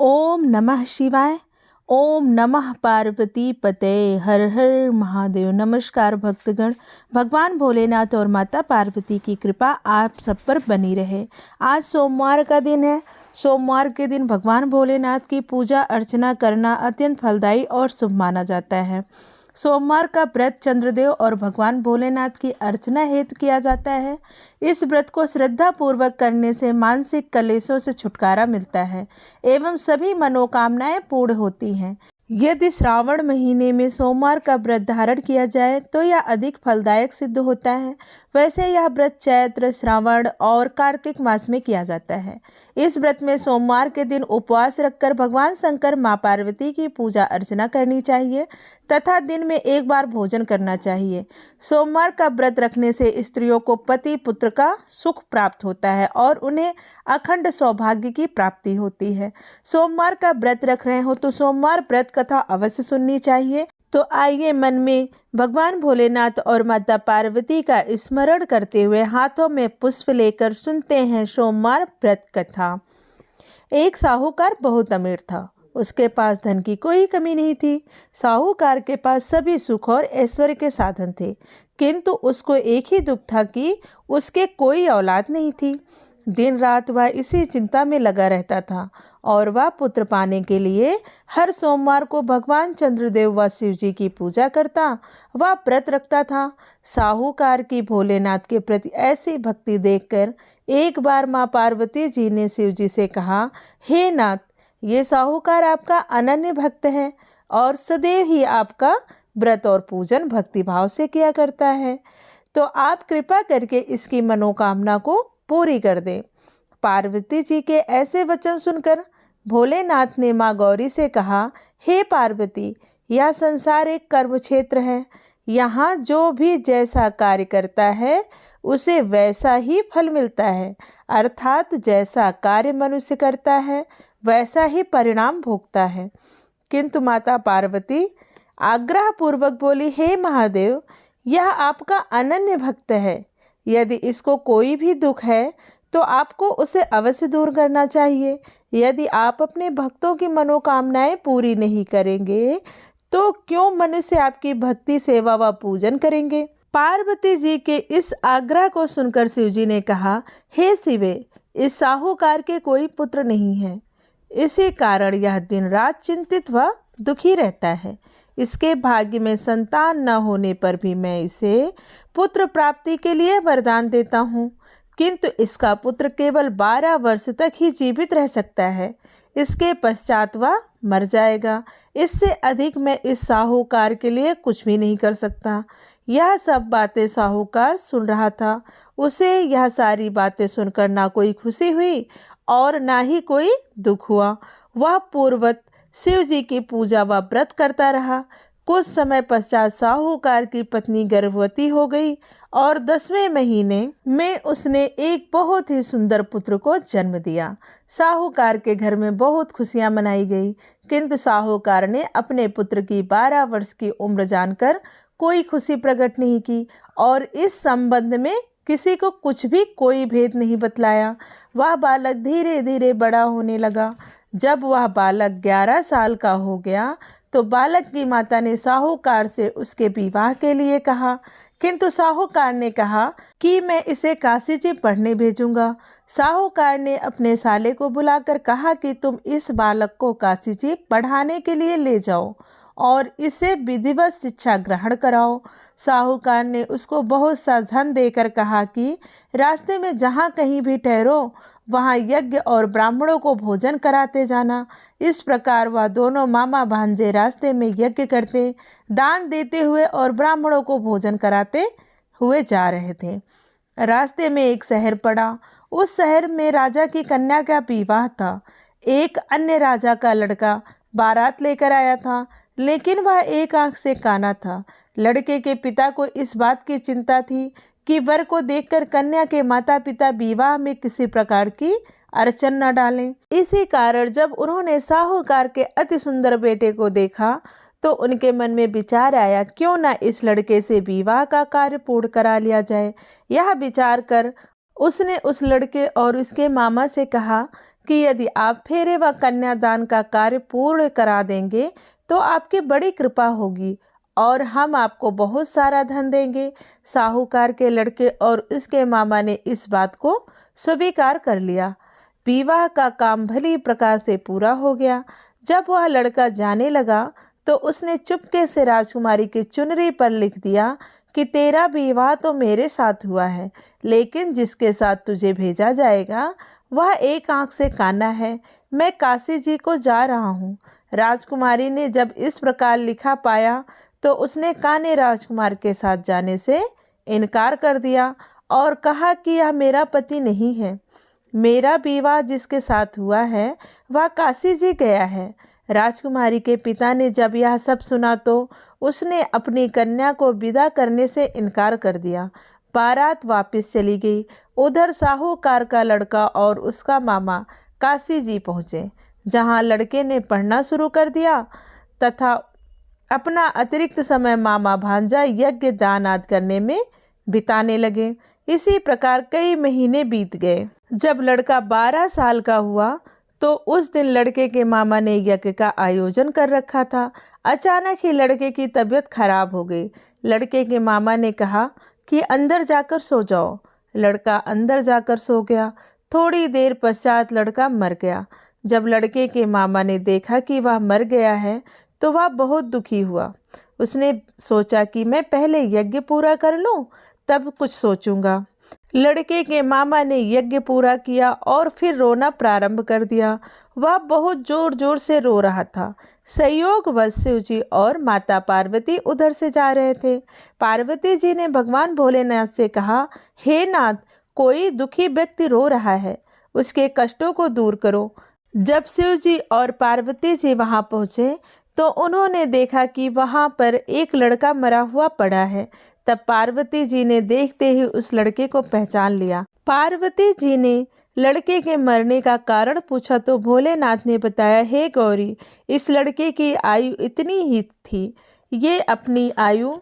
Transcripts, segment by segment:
ओम नमः शिवाय। ओम नमः पार्वती पते। हर हर महादेव। नमस्कार भक्तगण। भगवान भोलेनाथ और माता पार्वती की कृपा आप सब पर बनी रहे। आज सोमवार का दिन है। सोमवार के दिन भगवान भोलेनाथ की पूजा अर्चना करना अत्यंत फलदायी और शुभ माना जाता है। सोमवार का व्रत चंद्रदेव और भगवान भोलेनाथ की अर्चना हेतु किया जाता है। इस व्रत को श्रद्धा पूर्वक करने से मानसिक कलेशों से छुटकारा मिलता है एवं सभी मनोकामनाएं पूर्ण होती हैं। यदि श्रावण महीने में सोमवार का व्रत धारण किया जाए तो यह अधिक फलदायक सिद्ध होता है। वैसे यह व्रत चैत्र, श्रावण और कार्तिक मास में किया जाता है। इस व्रत में सोमवार के दिन उपवास रखकर भगवान शंकर, मां पार्वती की पूजा अर्चना करनी चाहिए तथा दिन में एक बार भोजन करना चाहिए। सोमवार का व्रत रखने से स्त्रियों को पति पुत्र का सुख प्राप्त होता है और उन्हें अखंड सौभाग्य की प्राप्ति होती है। सोमवार का व्रत रख रहे हो तो सोमवार व्रत कथा अवश्य सुननी चाहिए। तो आइए मन में भगवान भोलेनाथ और माता पार्वती का स्मरण करते हुए हाथों में पुष्प लेकर सुनते हैं सोमवार व्रत कथा। एक साहूकार बहुत अमीर था। उसके पास धन की कोई कमी नहीं थी। साहूकार के पास सभी सुख और ऐश्वर्य के साधन थे, किंतु उसको एक ही दुख था कि उसके कोई औलाद नहीं थी। दिन रात वह इसी चिंता में लगा रहता था और वह पुत्र पाने के लिए हर सोमवार को भगवान चंद्रदेव व शिव जी की पूजा करता, वह व्रत रखता था। साहूकार की भोलेनाथ के प्रति ऐसी भक्ति देखकर एक बार माँ पार्वती जी ने शिव जी से कहा, हे नाथ, ये साहूकार आपका अनन्य भक्त है और सदैव ही आपका व्रत और पूजन भक्तिभाव से किया करता है, तो आप कृपा करके इसकी मनोकामना को पूरी कर दें। पार्वती जी के ऐसे वचन सुनकर भोलेनाथ ने माँ गौरी से कहा, हे पार्वती, यह संसार एक कर्म क्षेत्र है। यहाँ जो भी जैसा कार्य करता है उसे वैसा ही फल मिलता है, अर्थात जैसा कार्य मनुष्य करता है वैसा ही परिणाम भोगता है। किंतु माता पार्वती आग्रह पूर्वक बोली, हे महादेव, यह आपका अनन्य भक्त है। यदि इसको कोई भी दुख है तो आपको उसे अवश्य दूर करना चाहिए। यदि आप अपने भक्तों की मनोकामनाएं पूरी नहीं करेंगे तो क्यों मनुष्य आपकी भक्ति, सेवा व पूजन करेंगे। पार्वती जी के इस आग्रह को सुनकर शिव जी ने कहा, हे शिवे, इस साहूकार के कोई पुत्र नहीं है, इसी कारण यह दिन रात चिंतित व दुखी रहता है। इसके भाग्य में संतान न होने पर भी मैं इसे पुत्र प्राप्ति के लिए वरदान देता हूँ, किंतु इसका पुत्र केवल 12 वर्ष तक ही जीवित रह सकता है। इसके पश्चात वह मर जाएगा। इससे अधिक मैं इस साहूकार के लिए कुछ भी नहीं कर सकता। यह सब बातें साहूकार सुन रहा था। उसे यह सारी बातें सुनकर ना कोई खुशी हुई और ना ही कोई दुख हुआ। वह पूर्ववत शिव जी की पूजा व व्रत करता रहा। कुछ समय पश्चात साहूकार की पत्नी गर्भवती हो गई और 10वें महीने में उसने एक बहुत ही सुंदर पुत्र को जन्म दिया। साहूकार के घर में बहुत खुशियां मनाई गई, किंतु साहूकार ने अपने पुत्र की 12 वर्ष की उम्र जानकर कोई खुशी प्रकट नहीं की और इस संबंध में किसी को कुछ भी कोई भेद नहीं बतलाया। वह बालक धीरे धीरे बड़ा होने लगा। जब वह बालक 11 साल का हो गया तो बालक की माता ने साहूकार से उसके विवाह के लिए कहा, किंतु साहूकार ने कहा कि मैं इसे काशी जी पढ़ने भेजूंगा। साहूकार ने अपने साले को बुलाकर कहा कि तुम इस बालक को काशी जी पढ़ाने के लिए ले जाओ और इसे विधिवत शिक्षा ग्रहण कराओ। साहूकार ने उसको बहुत सा धन देकर कहा कि रास्ते में जहाँ कहीं भी ठहरो वहाँ यज्ञ और ब्राह्मणों को भोजन कराते जाना। इस प्रकार वह दोनों मामा भांजे रास्ते में यज्ञ करते, दान देते हुए और ब्राह्मणों को भोजन कराते हुए जा रहे थे। रास्ते में एक शहर पड़ा। उस शहर में राजा की कन्या का विवाह था। एक अन्य राजा का लड़का बारात लेकर आया था, लेकिन वह एक आंख से काना था। लड़के के पिता को इस बात की चिंता थी कि वर को देखकर कन्या के माता पिता विवाह में किसी प्रकार की अड़चन न डालें। इसी कारण जब उन्होंने साहूकार के अति सुंदर बेटे को देखा तो उनके मन में विचार आया, क्यों न इस लड़के से विवाह का कार्य पूर्ण करा लिया जाए। यह विचार कर उसने उस लड़के और उसके मामा से कहा कि यदि आप फेरे व कन्यादान का कार्य पूर्ण करा देंगे तो आपकी बड़ी कृपा होगी और हम आपको बहुत सारा धन देंगे। साहूकार के लड़के और उसके मामा ने इस बात को स्वीकार कर लिया। विवाह का काम भली प्रकार से पूरा हो गया। जब वह लड़का जाने लगा तो उसने चुपके से राजकुमारी की चुनरी पर लिख दिया कि तेरा विवाह तो मेरे साथ हुआ है, लेकिन जिसके साथ तुझे भेजा जाएगा वह एक आंख से काना है। मैं काशी जी को जा रहा हूँ। राजकुमारी ने जब इस प्रकार लिखा पाया तो उसने काने राजकुमार के साथ जाने से इनकार कर दिया और कहा कि यह मेरा पति नहीं है। मेरा विवाह जिसके साथ हुआ है वह काशी जी गया है। राजकुमारी के पिता ने जब यह सब सुना तो उसने अपनी कन्या को विदा करने से इनकार कर दिया। बारात वापस चली गई। उधर साहूकार का लड़का और उसका मामा काशी जी पहुँचे, जहाँ लड़के ने पढ़ना शुरू कर दिया तथा अपना अतिरिक्त समय मामा भांजा यज्ञ दान आदि करने में बिताने लगे। इसी प्रकार कई महीने बीत गए। जब लड़का 12 साल का हुआ तो उस दिन लड़के के मामा ने यज्ञ का आयोजन कर रखा था। अचानक ही लड़के की तबीयत खराब हो गई। लड़के के मामा ने कहा कि अंदर जाकर सो जाओ। लड़का अंदर जाकर सो गया। थोड़ी देर पश्चात लड़का मर गया। जब लड़के के मामा ने देखा कि वह मर गया है तो वह बहुत दुखी हुआ। उसने सोचा कि मैं पहले यज्ञ पूरा कर लूं, तब कुछ सोचूंगा। लड़के के मामा ने यज्ञ पूरा किया और फिर रोना प्रारंभ कर दिया। वह बहुत जोर जोर से रो रहा था। संयोगवश शिव जी और माता पार्वती उधर से जा रहे थे। पार्वती जी ने भगवान भोलेनाथ से कहा, हे नाथ, कोई दुखी व्यक्ति रो रहा है, उसके कष्टों को दूर करो। जब शिव जी और पार्वती जी वहां पहुंचे तो उन्होंने देखा कि वहां पर एक लड़का मरा हुआ पड़ा है। तब पार्वती जी ने देखते ही उस लड़के को पहचान लिया। पार्वती जी ने लड़के के मरने का कारण पूछा तो भोलेनाथ ने बताया, हे गौरी, इस लड़के की आयु इतनी ही थी, ये अपनी आयु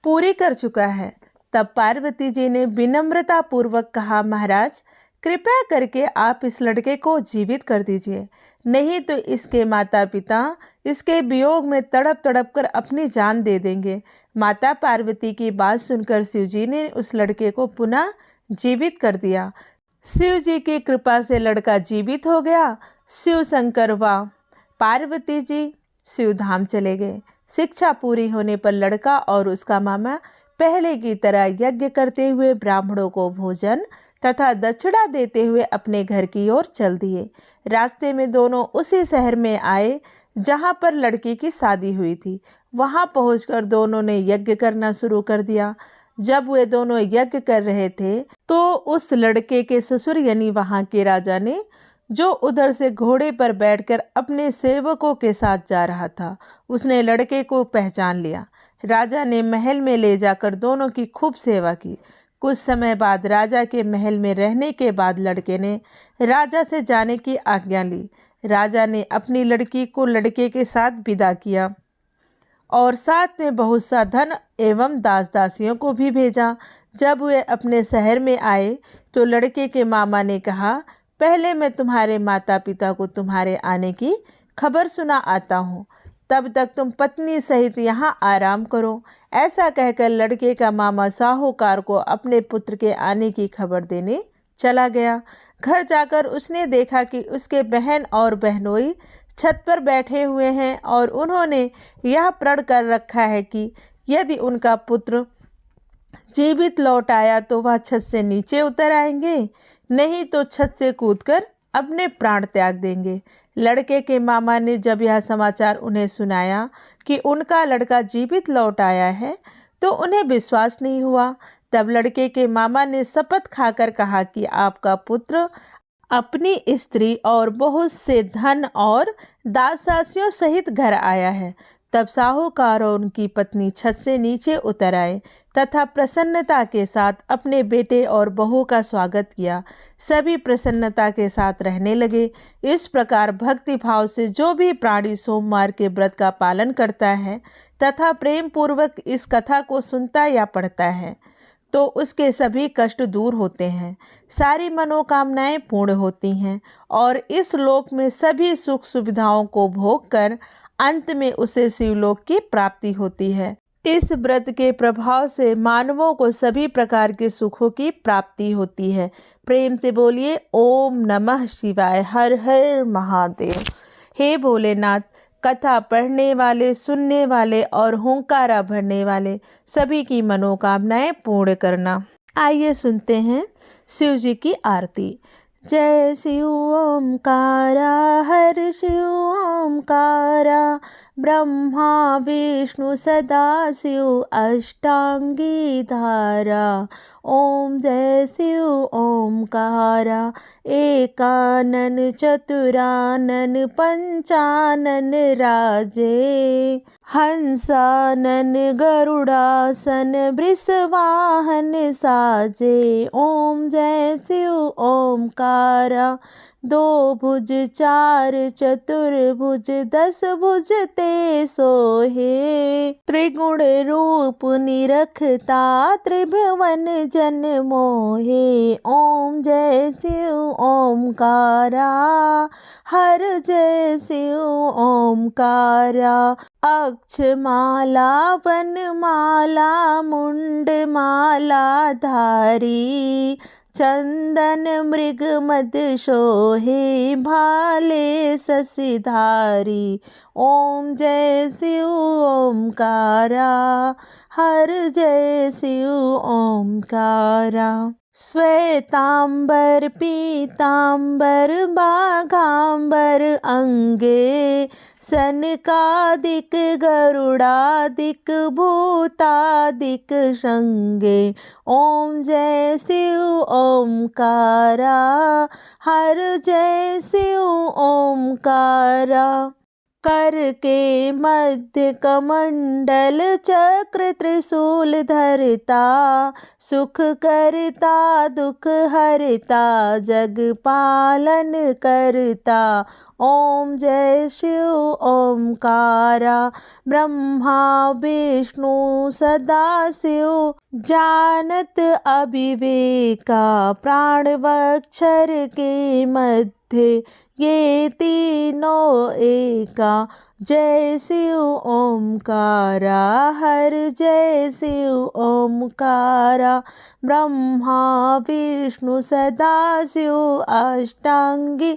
पूरी कर चुका है। तब पार्वती जी ने विनम्रता पूर्वक कहा, महाराज, कृपया करके आप इस लड़के को जीवित कर दीजिए, नहीं तो इसके माता पिता इसके वियोग में तड़प तड़प कर अपनी जान दे देंगे। माता पार्वती की बात सुनकर शिव जी ने उस लड़के को पुनः जीवित कर दिया। शिव जी की कृपा से लड़का जीवित हो गया। शिव शंकर व पार्वती जी शिव धाम चले गए। शिक्षा पूरी होने पर लड़का और उसका मामा पहले की तरह यज्ञ करते हुए ब्राह्मणों को भोजन तथा दक्षिणा देते हुए अपने घर की ओर चल दिए। रास्ते में दोनों उसी शहर में आए जहां पर लड़की की शादी हुई थी। वहां पहुंचकर दोनों ने यज्ञ करना शुरू कर दिया। जब वे दोनों यज्ञ कर रहे थे तो उस लड़के के ससुर यानी वहां के राजा ने, जो उधर से घोड़े पर बैठकर अपने सेवकों के साथ जा रहा था, उसने लड़के को पहचान लिया। राजा ने महल में ले जाकर दोनों की खूब सेवा की। कुछ समय बाद राजा के महल में रहने के बाद लड़के ने राजा से जाने की आज्ञा ली। राजा ने अपनी लड़की को लड़के के साथ विदा किया और साथ में बहुत सा धन एवं दास दासियों को भी भेजा। जब वे अपने शहर में आए तो लड़के के मामा ने कहा, पहले मैं तुम्हारे माता पिता को तुम्हारे आने की खबर सुना आता हूँ, तब तक तुम पत्नी सहित यहाँ आराम करो। ऐसा कहकर लड़के का मामा साहूकार को अपने पुत्र के आने की खबर देने चला गया। घर जाकर उसने देखा कि उसके बहन और बहनोई छत पर बैठे हुए हैं और उन्होंने यह प्रण कर रखा है कि यदि उनका पुत्र जीवित लौट आया तो वह छत से नीचे उतर आएंगे, नहीं तो छत से कूदकर अपने प्राण त्याग देंगे। लड़के के मामा ने जब यह समाचार उन्हें सुनाया कि उनका लड़का जीवित लौट आया है तो उन्हें विश्वास नहीं हुआ। तब लड़के के मामा ने शपथ खाकर कहा कि आपका पुत्र अपनी स्त्री और बहुत से धन और दासदासियों सहित घर आया है। तब साहूकार और उनकी पत्नी छत से नीचे उतर आए तथा प्रसन्नता के साथ अपने बेटे और बहू का स्वागत किया। सभी प्रसन्नता के साथ रहने लगे। इस प्रकार भक्ति भाव से जो भी प्राणी सोमवार के व्रत का पालन करता है तथा प्रेम पूर्वक इस कथा को सुनता या पढ़ता है, तो उसके सभी कष्ट दूर होते हैं, सारी मनोकामनाएं पूर्ण होती हैं और इस लोक में सभी सुख सुविधाओं को भोग कर अंत में उसे शिवलोक की प्राप्ति होती है। इस व्रत के प्रभाव से मानवों को सभी प्रकार के सुखों की प्राप्ति होती है। प्रेम से बोलिए ओम नमः शिवाय, हर हर महादेव। हे भोलेनाथ, कथा पढ़ने वाले, सुनने वाले और हुंकारा भरने वाले सभी की मनोकामनाएं पूर्ण करना। आइए सुनते हैं शिव जी की आरती। जय शिव ओमकारा, हर शिव ओमकारा, ब्रह्मा विष्णु सदा शिव अष्टांगी धारा। ओम जय शिव ओमकारा, एकानन चतुरानन पंचानन राजे, हंसानन गरुड़ासन वृषवाहन साजे। ओम जय शिव ओमकारा, दो भुज चार चतुर्भुज दस भुज ते सोहे, त्रिगुण रूप निरखता त्रिभुवन जन मोहे। ओम जय शिव ओमकारा, हर जय शिव ओमकारा, अक्षमाला वनमाला मुंडमाला धारी, चंदन मृग मद शोहे भाले शशिधारी। ओम जय शिव ओमकारा, हर जय शिव ओमकारा, श्वेतांबर पीतांबर बाघांबर अंगे, सनकादिक गरुड़ादिक भूतादिक शंगे। ओम जय शिव ओमकारा, हर जय शिव ओमकारा, कर के मध्य कमंडल चक्र त्रिशूल धरता, सुख करता दुख हरता जग पालन करता। ओम जय शिव ओमकारा, ब्रह्मा विष्णु सदा शिव, जानत अविवेका प्राण वक्षर के मध्य, ये तीनों एका। जय शिव ओमकारा, हर जय शिव ओमकारा, ब्रह्मा विष्णु सदा शिव अष्टांगी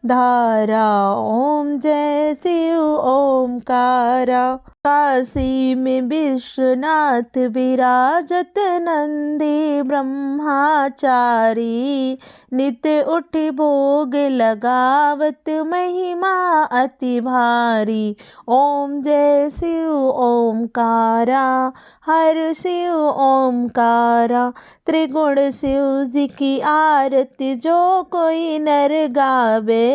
धारा। ओम जय शिव ओमकारा, काशी में विश्वनाथ विराजत नंदी ब्रह्मचारी, नित्य उठ भोग लगावत महिमा अति भारी। ओम जय शिव ओमकारा, हर शिव ओमकारा, त्रिगुण शिव जी की आरती जो कोई नर गावे,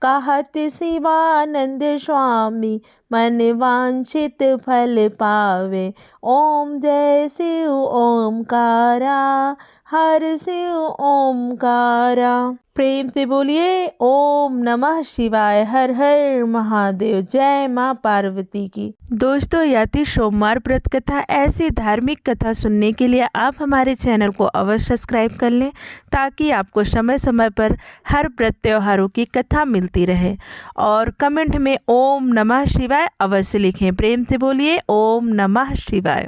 कहत शिवानंद स्वामी मन वांछित फल पावे। ओम जय शिव ओमकारा, हर शिव ओमकारा। प्रेम से बोलिए ओम नमः शिवाय, हर हर महादेव। जय माँ पार्वती की। दोस्तों, याति सोमवार व्रत कथा ऐसी धार्मिक कथा सुनने के लिए आप हमारे चैनल को अवश्य सब्सक्राइब कर लें, ताकि आपको समय समय पर हर व्रत त्योहारों की कथा मिलती रहे। और कमेंट में ओम नमः शिवाय अवश्य लिखें। प्रेम से बोलिए ओम नमः शिवाय।